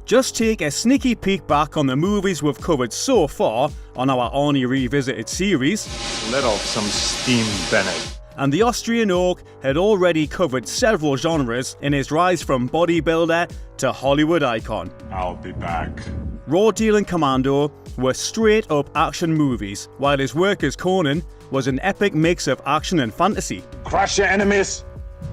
Just take a sneaky peek back on the movies we've covered so far on our Arnie Revisited series. Let off some steam, Bennett. And the Austrian Oak had already covered several genres in his rise from bodybuilder to Hollywood icon. I'll be back. Raw Deal and Commando were straight up action movies, while his work as Conan was an epic mix of action and fantasy. Crush your enemies,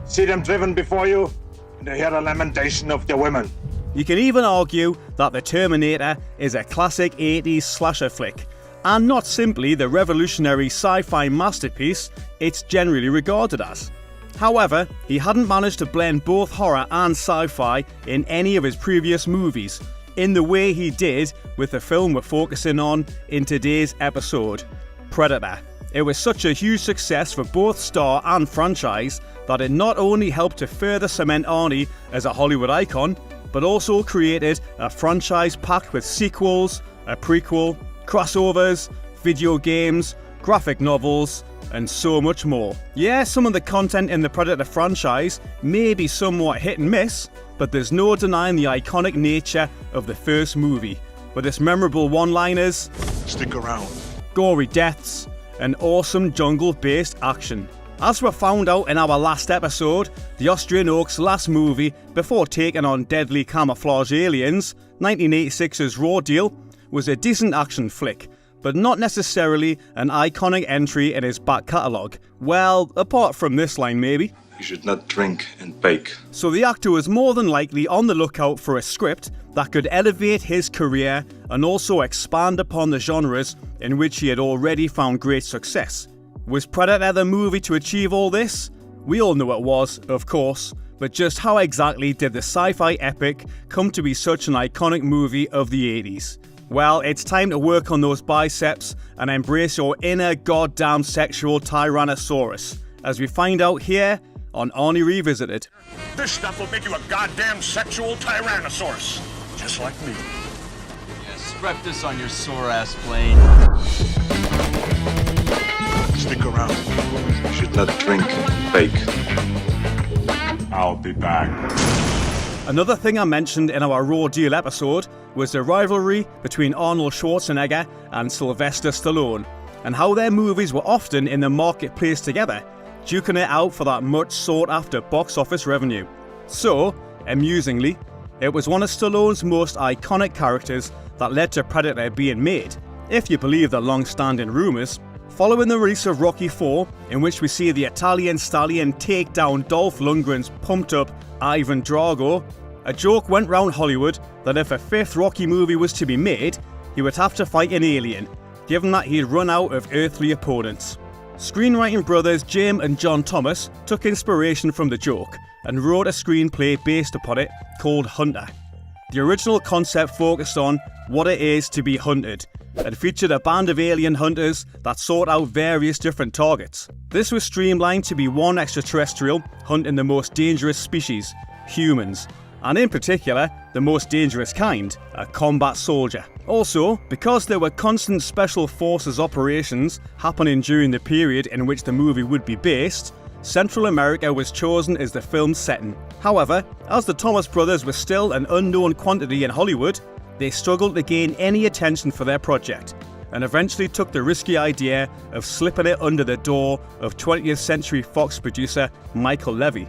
see them driven before you, and hear the lamentation of their women. You can even argue that The Terminator is a classic 80s slasher flick, and not simply the revolutionary sci-fi masterpiece it's generally regarded as. However, he hadn't managed to blend both horror and sci-fi in any of his previous movies, in the way he did with the film we're focusing on in today's episode, Predator. It was such a huge success for both star and franchise that it not only helped to further cement Arnie as a Hollywood icon, but also created a franchise packed with sequels, a prequel, crossovers, video games, graphic novels, and so much more. Yeah, some of the content in the Predator franchise may be somewhat hit and miss, but there's no denying the iconic nature of the first movie, with its memorable one-liners, Stick around, gory deaths, and awesome jungle-based action. As we found out in our last episode, the Austrian Oak's last movie before taking on deadly camouflage aliens, 1986's Raw Deal, was a decent action flick, but not necessarily an iconic entry in his back catalogue. Well, apart from this line maybe. You should not drink and bake. So the actor was more than likely on the lookout for a script that could elevate his career and also expand upon the genres in which he had already found great success. Was Predator the movie to achieve all this? We all know it was, of course, but just how exactly did the sci-fi epic come to be such an iconic movie of the 80s? Well, it's time to work on those biceps and embrace your inner goddamn sexual Tyrannosaurus, as we find out here on Arnie Revisited. This stuff will make you a goddamn sexual Tyrannosaurus, just like me. Yeah, strap this on your sore-ass plane. Stick around. You should not drink and bake. I'll be back. Another thing I mentioned in our Raw Deal episode was the rivalry between Arnold Schwarzenegger and Sylvester Stallone, and how their movies were often in the marketplace together, duking it out for that much sought after box office revenue. So, amusingly, it was one of Stallone's most iconic characters that led to Predator being made, if you believe the long-standing rumours. Following the release of Rocky IV, in which we see the Italian stallion take down Dolph Lundgren's pumped-up Ivan Drago, a joke went round Hollywood that if a fifth Rocky movie was to be made, he would have to fight an alien, given that he'd run out of earthly opponents. Screenwriting brothers Jim and John Thomas took inspiration from the joke and wrote a screenplay based upon it called Hunter. The original concept focused on what it is to be hunted, and featured a band of alien hunters that sought out various different targets. This was streamlined to be one extraterrestrial hunting the most dangerous species, humans, and in particular, the most dangerous kind, a combat soldier. Also, because there were constant special forces operations happening during the period in which the movie would be based, Central America was chosen as the film's setting. However, as the Thomas brothers were still an unknown quantity in Hollywood, they struggled to gain any attention for their project, and eventually took the risky idea of slipping it under the door of 20th Century Fox producer Michael Levy.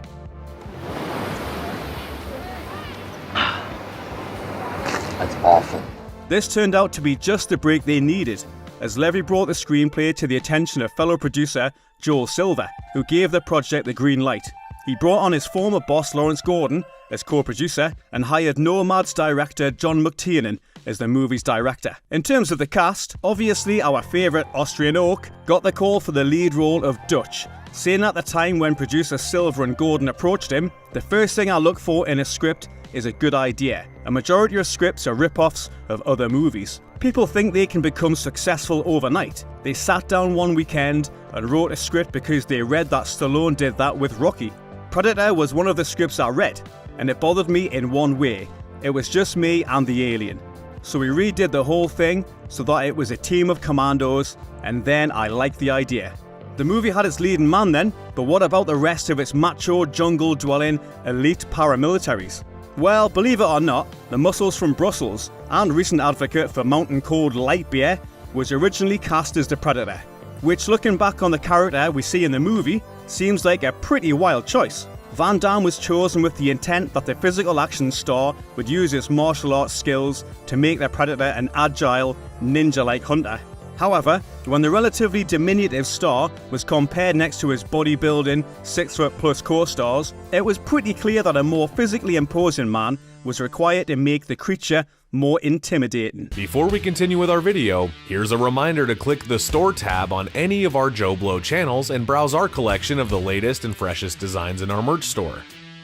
That's awful. This turned out to be just the break they needed, as Levy brought the screenplay to the attention of fellow producer Joel Silver, who gave the project the green light. He brought on his former boss Lawrence Gordon as co-producer and hired Nomad's director John McTiernan as the movie's director. In terms of the cast, obviously our favourite Austrian Oak got the call for the lead role of Dutch, saying at the time when producer Silver and Gordon approached him, "The first thing I look for in a script is a good idea. A majority of scripts are rip-offs of other movies. People think they can become successful overnight. They sat down one weekend and wrote a script because they read that Stallone did that with Rocky. Predator was one of the scripts I read, and it bothered me in one way. It was just me and the alien. So we redid the whole thing so that it was a team of commandos, and then I liked the idea." The movie had its leading man then, but what about the rest of its macho, jungle-dwelling, elite paramilitaries? Well, believe it or not, the Muscles from Brussels and recent advocate for Mountain Cold Light Beer was originally cast as the Predator, which, looking back on the character we see in the movie, seems like a pretty wild choice. Van Damme was chosen with the intent that the physical action star would use his martial arts skills to make the Predator an agile, ninja-like hunter. However, when the relatively diminutive star was compared next to his bodybuilding, 6-foot-plus co-stars, it was pretty clear that a more physically imposing man was required to make the creature more intimidating. Before we continue with our video, here's a reminder to click the Store tab on any of our JoBlo channels and browse our collection of the latest and freshest designs in our merch store.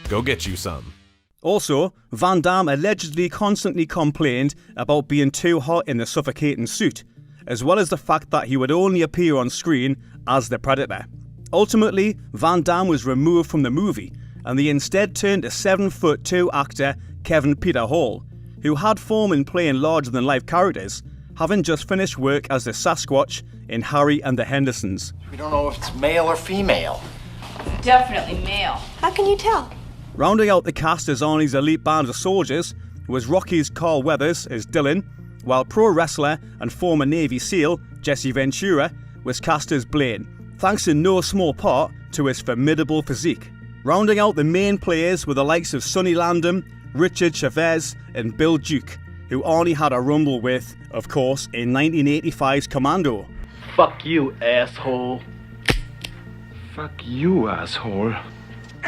Go get you some. Also, Van Damme allegedly constantly complained about being too hot in the suffocating suit, as well as the fact that he would only appear on screen as the Predator. Ultimately, Van Damme was removed from the movie, and they instead turned to 7'2" actor Kevin Peter Hall, who had form in playing larger-than-life characters, having just finished work as the Sasquatch in Harry and the Hendersons. We don't know if it's male or female. Definitely male. How can you tell? Rounding out the cast as Arnie's elite band of soldiers was Rocky's Carl Weathers as Dylan, while pro wrestler and former Navy SEAL Jesse Ventura was cast as Blaine, thanks in no small part to his formidable physique. Rounding out the main players were the likes of Sonny Landham, Richard Chavez and Bill Duke, who Arnie had a rumble with, of course, in 1985's Commando. Fuck you, asshole. Fuck you, asshole.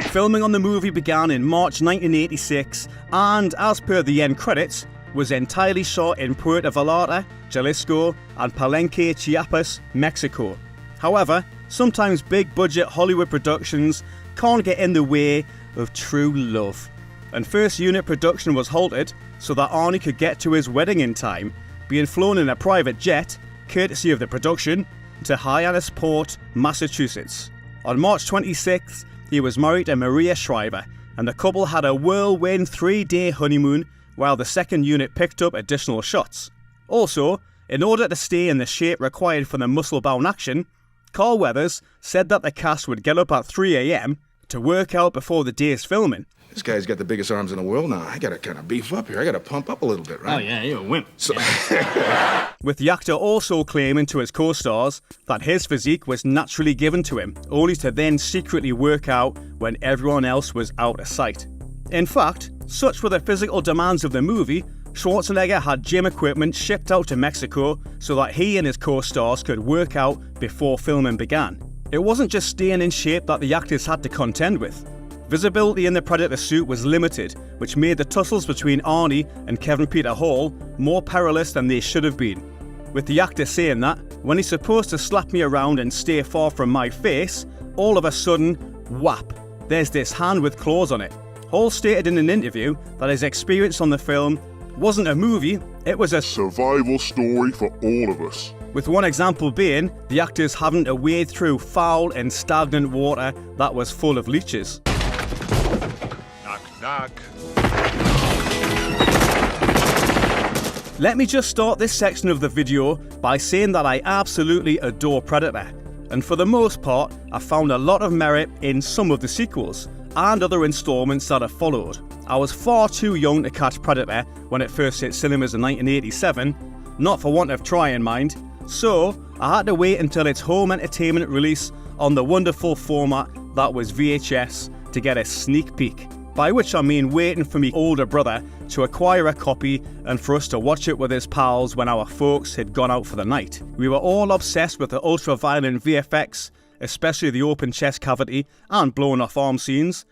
Filming on the movie began in March 1986 and, as per the end credits, was entirely shot in Puerto Vallarta, Jalisco and Palenque, Chiapas, Mexico. However, sometimes big-budget Hollywood productions can't get in the way of true love, and first unit production was halted so that Arnie could get to his wedding in time, being flown in a private jet, courtesy of the production, to Hyannisport, Massachusetts. On March 26th, he was married to Maria Shriver, and the couple had a whirlwind 3-day honeymoon while the second unit picked up additional shots. Also, in order to stay in the shape required for the muscle-bound action, Carl Weathers said that the cast would get up at 3 a.m. to work out before the day's filming. This guy's got the biggest arms in the world now. I gotta kind of beef up here. I gotta pump up a little bit, right? Oh yeah, you're a wimp. So With the actor also claiming to his co-stars that his physique was naturally given to him, only to then secretly work out when everyone else was out of sight. In fact, such were the physical demands of the movie, Schwarzenegger had gym equipment shipped out to Mexico so that he and his co-stars could work out before filming began. It wasn't just staying in shape that the actors had to contend with. Visibility in the Predator suit was limited, which made the tussles between Arnie and Kevin Peter Hall more perilous than they should have been. With the actor saying that, when he's supposed to slap me around and stay far from my face, all of a sudden, whap, there's this hand with claws on it. Hall stated in an interview that his experience on the film wasn't a movie, it was a Survival story for all of us. with one example being the actors having to wade through foul and stagnant water that was full of leeches. Knock, knock. Let me just start this section of the video by saying that I absolutely adore Predator, and for the most part, I found a lot of merit in some of the sequels and other installments that have followed. I was far too young to catch Predator when it first hit cinemas in 1987, not for want of trying, mind, so I had to wait until its home entertainment release on the wonderful format that was VHS to get a sneak peek. By which I mean waiting for me older brother to acquire a copy and for us to watch it with his pals when our folks had gone out for the night. We were all obsessed with the ultra-violent VFX, especially the open chest cavity and blown off arm scenes,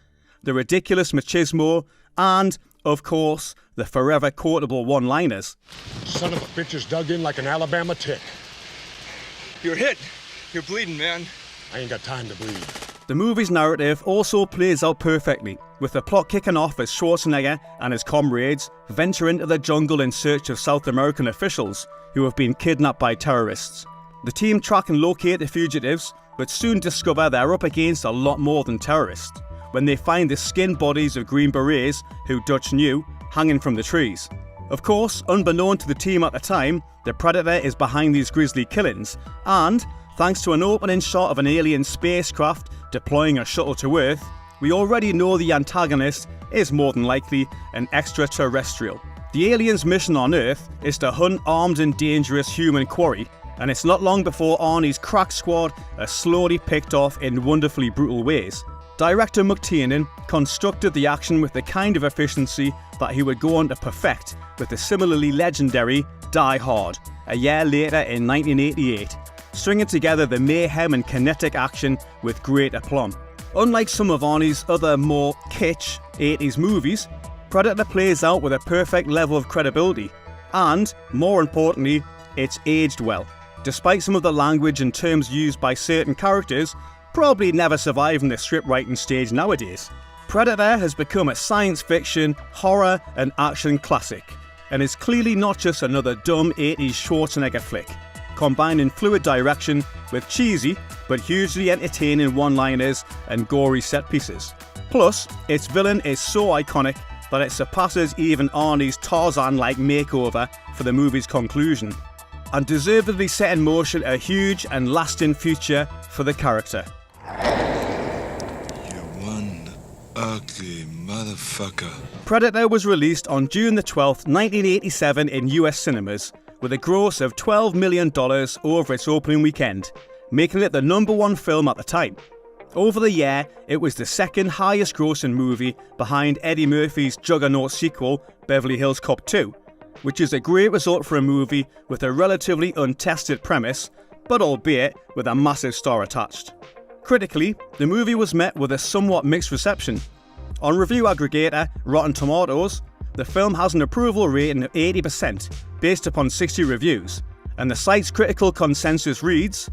the ridiculous machismo, and, of course, the forever quotable one-liners. Son of a bitch is dug in like an Alabama tick. You're hit. You're bleeding, man. I ain't got time to bleed. The movie's narrative also plays out perfectly, with the plot kicking off as Schwarzenegger and his comrades venture into the jungle in search of South American officials who have been kidnapped by terrorists. The team track and locate the fugitives, but soon discover they're up against a lot more than terrorists, when they find the skinned bodies of Green Berets, who Dutch knew, hanging from the trees. Of course, unbeknown to the team at the time, the Predator is behind these grisly killings, and, thanks to an opening shot of an alien spacecraft deploying a shuttle to Earth, we already know the antagonist is more than likely an extraterrestrial. The aliens' mission on Earth is to hunt armed and dangerous human quarry, and it's not long before Arnie's crack squad are slowly picked off in wonderfully brutal ways. Director McTiernan constructed the action with the kind of efficiency that he would go on to perfect with the similarly legendary Die Hard, a year later in 1988, stringing together the mayhem and kinetic action with great aplomb. Unlike some of Arnie's other more kitsch 80s movies, Predator plays out with a perfect level of credibility, and, more importantly, it's aged well. Despite some of the language and terms used by certain characters probably never surviving the script writing stage nowadays, Predator has become a science fiction, horror and action classic, and is clearly not just another dumb 80s Schwarzenegger flick, combining fluid direction with cheesy but hugely entertaining one-liners and gory set pieces. Plus, its villain is so iconic that it surpasses even Arnie's Tarzan-like makeover for the movie's conclusion, and deservedly set in motion a huge and lasting future for the character. You one ugly motherfucker. Predator was released on June the 12th, 1987 in US cinemas, with a gross of $12 million over its opening weekend, making it the #1 film at the time. Over the year, it was the second highest grossing movie behind Eddie Murphy's juggernaut sequel, Beverly Hills Cop 2, which is a great result for a movie with a relatively untested premise, but albeit with a massive star attached. Critically, the movie was met with a somewhat mixed reception. On review aggregator Rotten Tomatoes, the film has an approval rating of 80% based upon 60 reviews, and the site's critical consensus reads,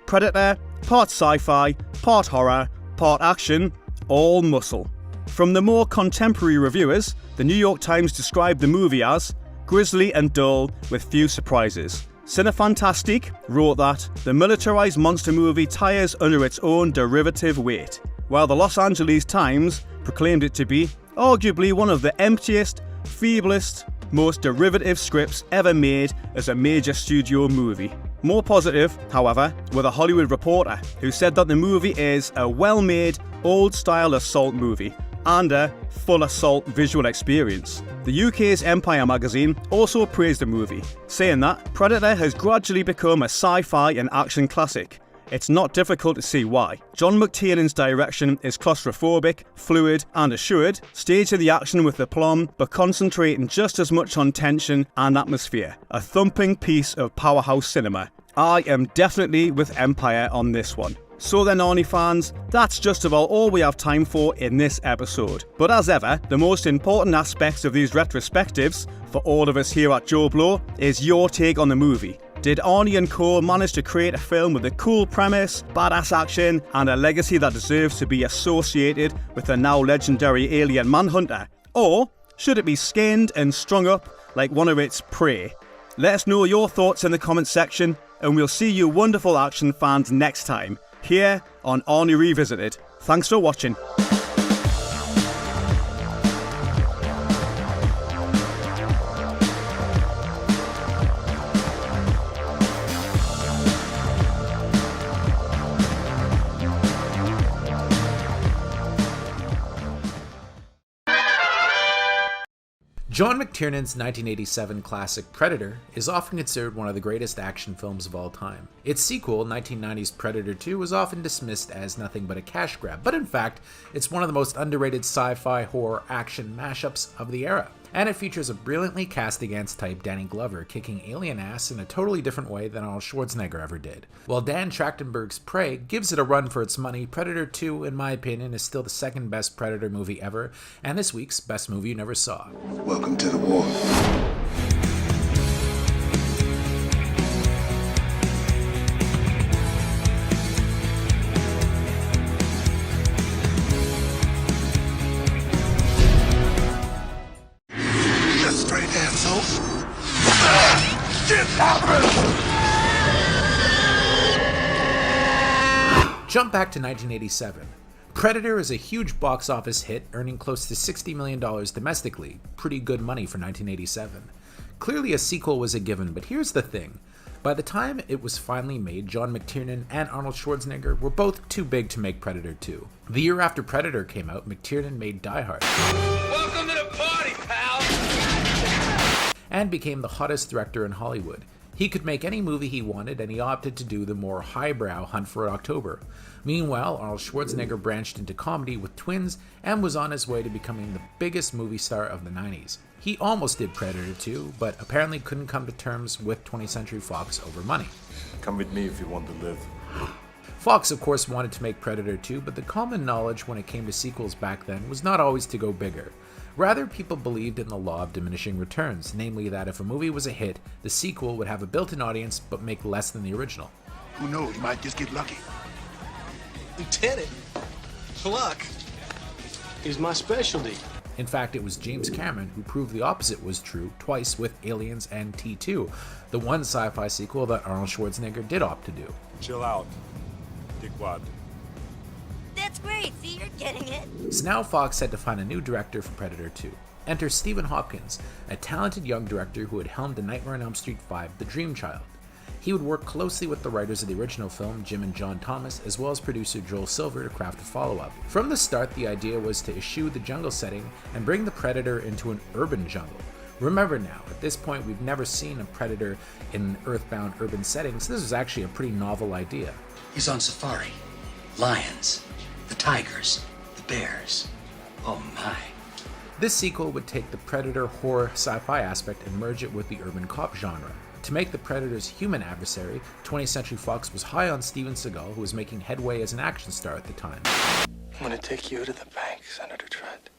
Predator, part sci-fi, part horror, part action, all muscle. From the more contemporary reviewers, the New York Times described the movie as grisly and dull with few surprises. Cinefantastique wrote that the militarized monster movie tires under its own derivative weight, while the Los Angeles Times proclaimed it to be arguably one of the emptiest, feeblest, most derivative scripts ever made as a major studio movie. More positive, however, were The Hollywood Reporter, who said that the movie is a well-made, old-style assault movie and a full assault visual experience. The UK's Empire magazine also praised the movie, saying that Predator has gradually become a sci-fi and action classic. It's not difficult to see why. John McTiernan's direction is claustrophobic, fluid and assured, staging the action with aplomb but concentrating just as much on tension and atmosphere. A thumping piece of powerhouse cinema. I am definitely with Empire on this one. So then, Arnie fans, that's just about all we have time for in this episode. But as ever, the most important aspects of these retrospectives for all of us here at JoBlo is your take on the movie. Did Arnie and co manage to create a film with a cool premise, badass action, and a legacy that deserves to be associated with the now legendary alien manhunter? Or should it be skinned and strung up like one of its prey? Let us know your thoughts in the comments section, and we'll see you wonderful action fans next time, here on Arnie Revisited. Thanks for watching. John McTiernan's 1987 classic Predator is often considered one of the greatest action films of all time. Its sequel, 1990's Predator 2, was often dismissed as nothing but a cash grab, but in fact, it's one of the most underrated sci-fi horror action mashups of the era. And it features a brilliantly cast against type Danny Glover kicking alien ass in a totally different way than Arnold Schwarzenegger ever did. While Dan Trachtenberg's Prey gives it a run for its money, Predator 2, in my opinion, is still the second best Predator movie ever, and this week's best movie you never saw. Welcome to the war. Jump back to 1987. Predator is a huge box office hit, earning close to $60 million domestically. Pretty good money for 1987. Clearly a sequel was a given, but here's the thing. By the time it was finally made, John McTiernan and Arnold Schwarzenegger were both too big to make Predator 2. The year after Predator came out, McTiernan made Die Hard. Welcome to the party, pal! And became the hottest director in Hollywood. He could make any movie he wanted, and he opted to do the more highbrow Hunt for October. Meanwhile, Arnold Schwarzenegger branched into comedy with Twins and was on his way to becoming the biggest movie star of the 90s. He almost did Predator 2, but apparently couldn't come to terms with 20th Century Fox over money. Come with me if you want to live. Fox, of course, wanted to make Predator 2, but the common knowledge when it came to sequels back then was not always to go bigger. Rather, people believed in the law of diminishing returns, namely that if a movie was a hit, the sequel would have a built-in audience but make less than the original. Who knows? You might just get lucky. Lieutenant, luck is my specialty. In fact, it was James Cameron who proved the opposite was true twice with Aliens and T2, the one sci-fi sequel that Arnold Schwarzenegger did opt to do. Chill out. Dickwad. That's great. See, you're getting it. So now Fox had to find a new director for Predator 2. Enter Stephen Hopkins, a talented young director who had helmed the Nightmare on Elm Street 5, The Dream Child. He would work closely with the writers of the original film, Jim and John Thomas, as well as producer Joel Silver to craft a follow-up. From the start, the idea was to eschew the jungle setting and bring the Predator into an urban jungle. Remember now, at this point we've never seen a Predator in an earthbound urban setting, so this was actually a pretty novel idea. He's on safari. Lions, the tigers, the bears. Oh my. This sequel would take the Predator horror sci-fi aspect and merge it with the urban cop genre. To make the Predator's human adversary, 20th Century Fox was high on Steven Seagal, who was making headway as an action star at the time. I'm gonna take you to the bank, Senator Trent.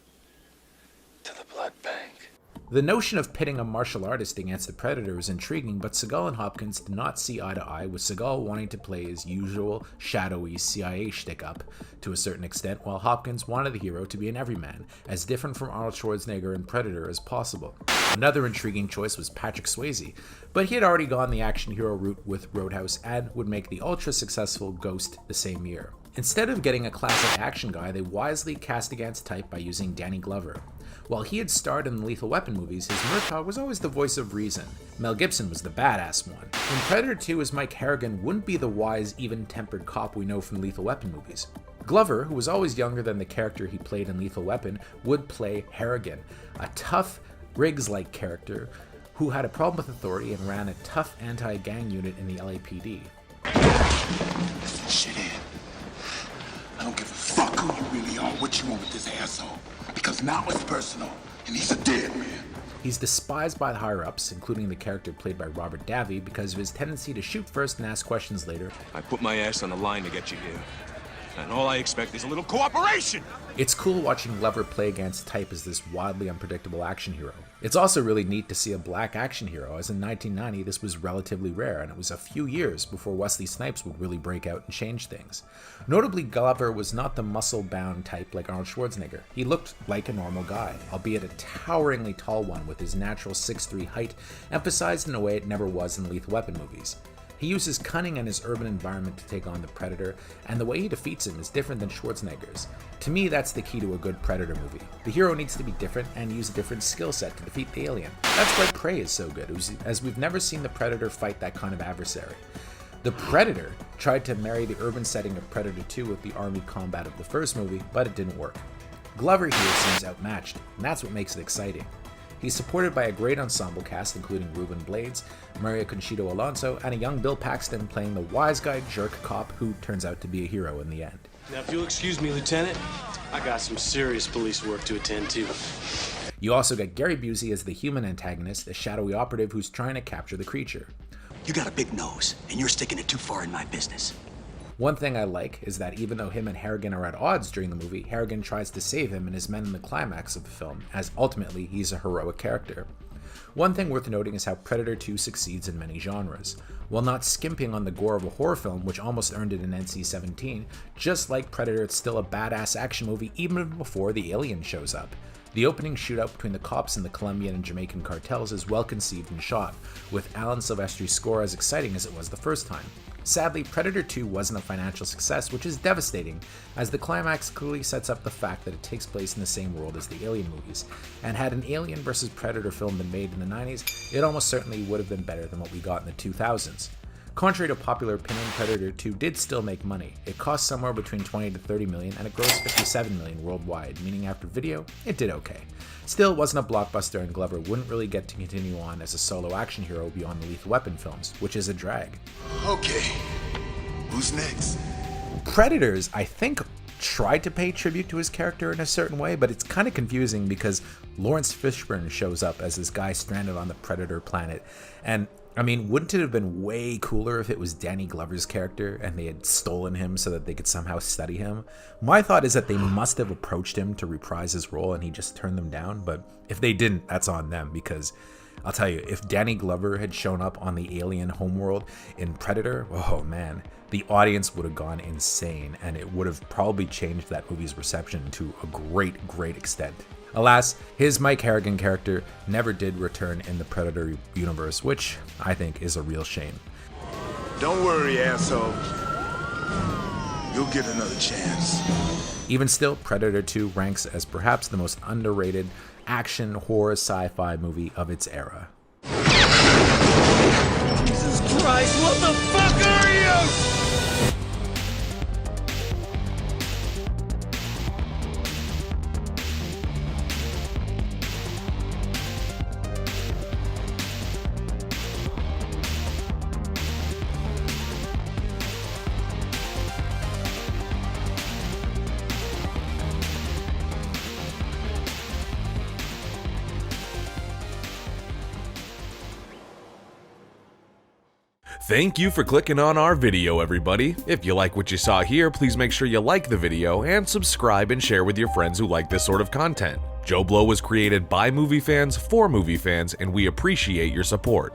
To the blood bank. The notion of pitting a martial artist against the Predator was intriguing, but Seagal and Hopkins did not see eye to eye, with Seagal wanting to play his usual shadowy CIA shtick-up to a certain extent, while Hopkins wanted the hero to be an everyman, as different from Arnold Schwarzenegger and Predator as possible. Another intriguing choice was Patrick Swayze, but he had already gone the action hero route with Roadhouse and would make the ultra-successful Ghost the same year. Instead of getting a classic action guy, they wisely cast against type by using Danny Glover. While he had starred in the Lethal Weapon movies, his Murtaugh was always the voice of reason. Mel Gibson was the badass one. In Predator 2, as Mike Harrigan wouldn't be the wise, even-tempered cop we know from Lethal Weapon movies. Glover, who was always younger than the character he played in Lethal Weapon, would play Harrigan, a tough, Riggs-like character who had a problem with authority and ran a tough anti-gang unit in the LAPD. Shit in. I don't give a fuck who you really are, what you want with this asshole. Because now it's personal, and he's a dead man. He's despised by the higher-ups, including the character played by Robert Davi, because of his tendency to shoot first and ask questions later. I put my ass on the line to get you here. And all I expect is a little cooperation! It's cool watching Glover play against type as this wildly unpredictable action hero. It's also really neat to see a black action hero, as in 1990 this was relatively rare, and it was a few years before Wesley Snipes would really break out and change things. Notably, Glover was not the muscle-bound type like Arnold Schwarzenegger. He looked like a normal guy, albeit a toweringly tall one with his natural 6'3" height, emphasized in a way it never was in Lethal Weapon movies. He uses cunning and his urban environment to take on the Predator, and the way he defeats him is different than Schwarzenegger's. To me, that's the key to a good Predator movie. The hero needs to be different and use a different skill set to defeat the alien. That's why Prey is so good, as we've never seen the Predator fight that kind of adversary. The Predator tried to marry the urban setting of Predator 2 with the army combat of the first movie, but it didn't work. Glover here seems outmatched, and that's what makes it exciting. He's supported by a great ensemble cast including Ruben Blades, Maria Conchita Alonso, and a young Bill Paxton playing the wise guy jerk cop who turns out to be a hero in the end. Now, if you'll excuse me, Lieutenant, I got some serious police work to attend to. You also got Gary Busey as the human antagonist, a shadowy operative who's trying to capture the creature. You got a big nose, and you're sticking it too far in my business. One thing I like is that even though him and Harrigan are at odds during the movie, Harrigan tries to save him and his men in the climax of the film, as ultimately he's a heroic character. One thing worth noting is how Predator 2 succeeds in many genres. While not skimping on the gore of a horror film, which almost earned it an NC-17, just like Predator, it's still a badass action movie even before the alien shows up. The opening shootout between the cops and the Colombian and Jamaican cartels is well conceived and shot, with Alan Silvestri's score as exciting as it was the first time. Sadly, Predator 2 wasn't a financial success, which is devastating, as the climax clearly sets up the fact that it takes place in the same world as the Alien movies, and had an Alien vs. Predator film been made in the 90s, it almost certainly would have been better than what we got in the 2000s. Contrary to popular opinion, Predator 2 did still make money. It cost somewhere between 20 to 30 million, and it grossed 57 million worldwide, meaning after video, it did okay. Still, it wasn't a blockbuster, and Glover wouldn't really get to continue on as a solo action hero beyond the Lethal Weapon films, which is a drag. Okay, who's next? Predators, I think, tried to pay tribute to his character in a certain way, but it's kind of confusing because Lawrence Fishburne shows up as this guy stranded on the Predator planet, and I mean, wouldn't it have been way cooler if it was Danny Glover's character and they had stolen him so that they could somehow study him? My thought is that they must have approached him to reprise his role and he just turned them down, but if they didn't, that's on them, because I'll tell you, if Danny Glover had shown up on the Alien homeworld in Predator, oh man, the audience would have gone insane, and it would have probably changed that movie's reception to a great, great extent. Alas, his Mike Harrigan character never did return in the Predator universe, which I think is a real shame. Don't worry, asshole. You'll get another chance. Even still, Predator 2 ranks as perhaps the most underrated action horror sci-fi movie of its era. Jesus Christ, what the fuck are you? Thank you for clicking on our video, everybody. If you like what you saw here, please make sure you like the video and subscribe and share with your friends who like this sort of content. JoBlo was created by movie fans for movie fans, and we appreciate your support.